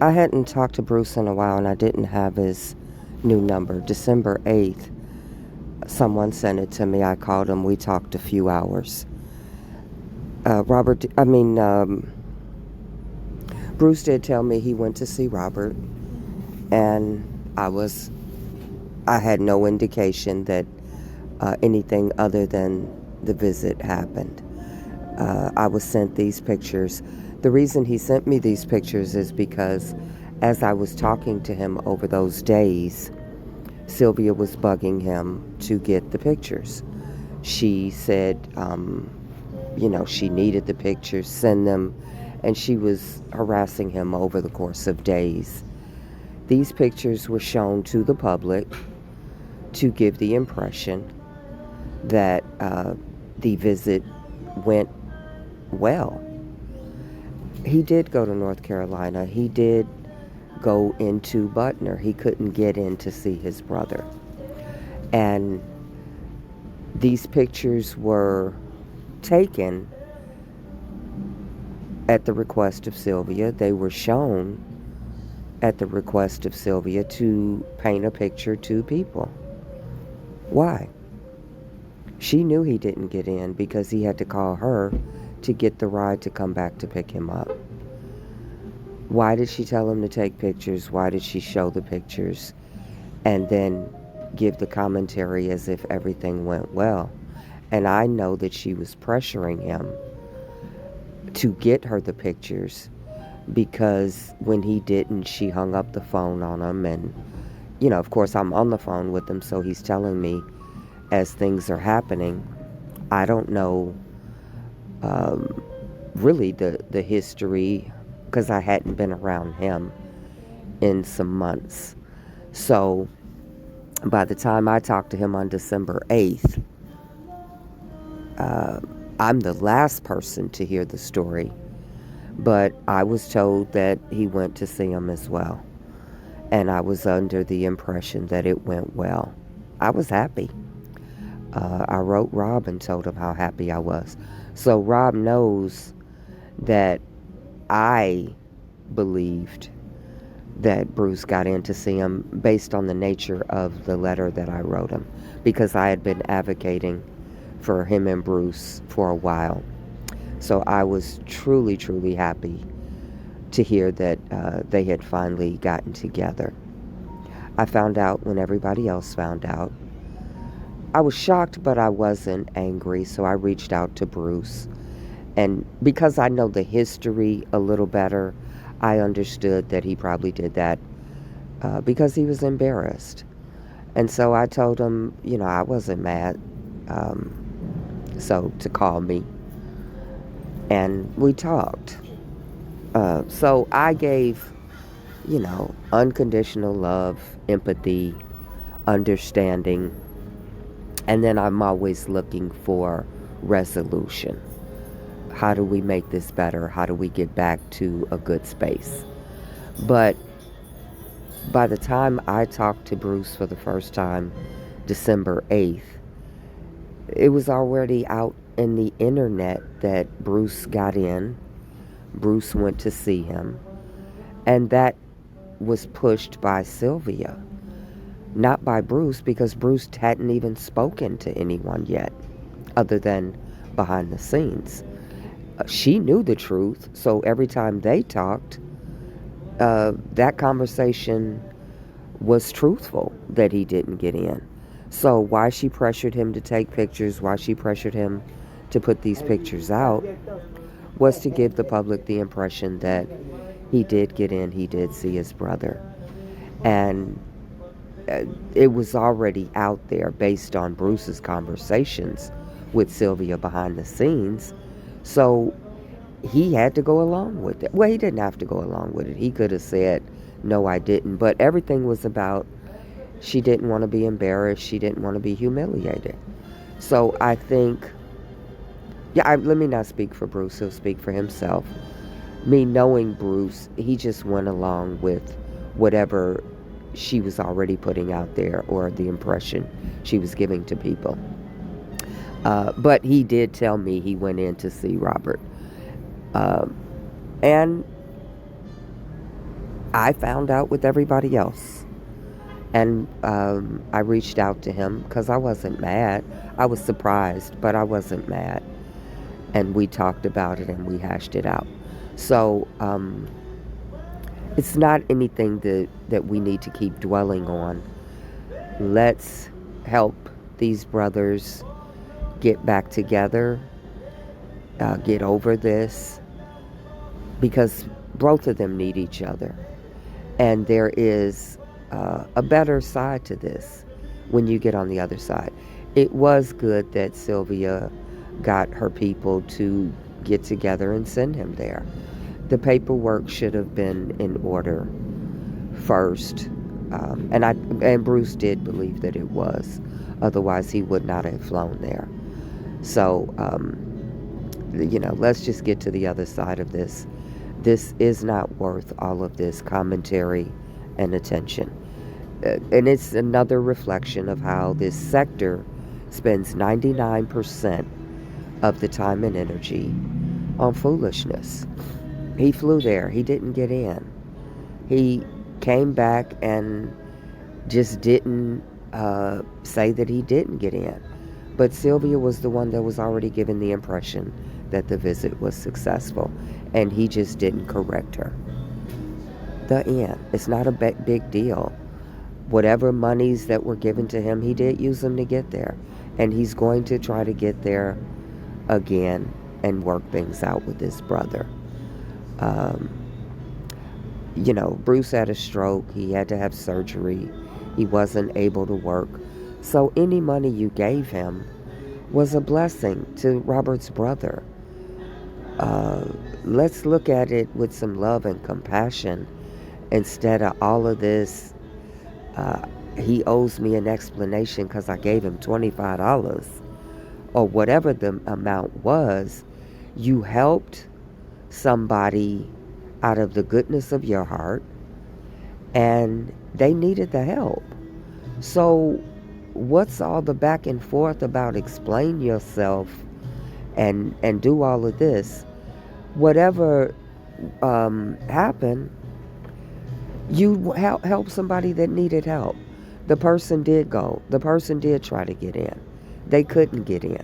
I hadn't talked to Bruce in a while and I didn't have his new number. December 8th, someone sent it to me. I called him. We talked a few hours. Bruce did tell me he went to see Robert, and I had no indication that anything other than the visit happened. I was sent these pictures. The reason he sent me these pictures is because as I was talking to him over those days, Sylvia was bugging him to get the pictures. She said, she needed the pictures, send them, and she was harassing him over the course of days. These pictures were shown to the public to give the impression that the visit went well. He did go to North Carolina. He did go into Butner. He couldn't get in to see his brother. And these pictures were taken at the request of Sylvia. They were shown at the request of Sylvia to paint a picture to people. Why? She knew he didn't get in because he had to call her to get the ride to come back to pick him up. Why did she tell him to take pictures? Why did she show the pictures and then give the commentary as if everything went well? And I know that she was pressuring him to get her the pictures because when he didn't, she hung up the phone on him. And, of course, I'm on the phone with him, so he's telling me as things are happening. I don't know really the history because I hadn't been around him in some months. So by the time I talked to him on December 8th, I'm the last person to hear the story, but I was told that he went to see him as well. And I was under the impression that it went well. I was happy. I wrote Rob and told him how happy I was. So Rob knows that I believed that Bruce got in to see him based on the nature of the letter that I wrote him, because I had been advocating for him and Bruce for a while. So I was truly, truly happy to hear that they had finally gotten together. I found out when everybody else found out. I was shocked, but I wasn't angry, so I reached out to Bruce. And because I know the history a little better, I understood that he probably did that because he was embarrassed. And so I told him, I wasn't mad, so to call me. And we talked. So I gave, unconditional love, empathy, understanding. And then I'm always looking for resolution. How do we make this better? How do we get back to a good space? But by the time I talked to Bruce for the first time, December 8th, it was already out in the internet that Bruce got in. Bruce went to see him. And that was pushed by Sylvia, not by Bruce, because Bruce hadn't even spoken to anyone yet, other than behind the scenes. She knew the truth, so every time they talked, that conversation was truthful that he didn't get in. So why she pressured him to take pictures, why she pressured him to put these pictures out, was to give the public the impression that he did get in, he did see his brother. And it was already out there based on Bruce's conversations with Sylvia behind the scenes. So he had to go along with it. Well, he didn't have to go along with it. He could have said, no, I didn't. But everything was about she didn't want to be embarrassed. She didn't want to be humiliated. So I think, let me not speak for Bruce. He'll speak for himself. Me knowing Bruce, he just went along with whatever she was already putting out there or the impression she was giving to people. But he did tell me he went in to see Robert. And I found out with everybody else. And I reached out to him because I wasn't mad. I was surprised, but I wasn't mad. And we talked about it and we hashed it out. So it's not anything that we need to keep dwelling on. Let's help these brothers get back together, get over this, because both of them need each other. And there is a better side to this when you get on the other side. It was good that Sylvia got her people to get together and send him there. The paperwork should have been in order first. And Bruce did believe that it was. Otherwise, he would not have flown there. So, let's just get to the other side of this. This is not worth all of this commentary and attention. And it's another reflection of how this sector spends 99% of the time and energy on foolishness. He flew there. He didn't get in. He came back and just didn't say that he didn't get in. But Sylvia was the one that was already given the impression that the visit was successful, and he just didn't correct her. The end. It's not a big deal. Whatever monies that were given to him, he did use them to get there. And he's going to try to get there again and work things out with his brother. Bruce had a stroke. He had to have surgery. He wasn't able to work. So any money you gave him was a blessing to Robert's brother. Let's look at it with some love and compassion instead of all of this. He owes me an explanation because I gave him $25 or whatever the amount was. You helped somebody out of the goodness of your heart, and they needed the help. So what's all the back and forth about explain yourself and do all of this? Whatever happened, you help somebody that needed help. The person did go. The person did try to get in. They couldn't get in.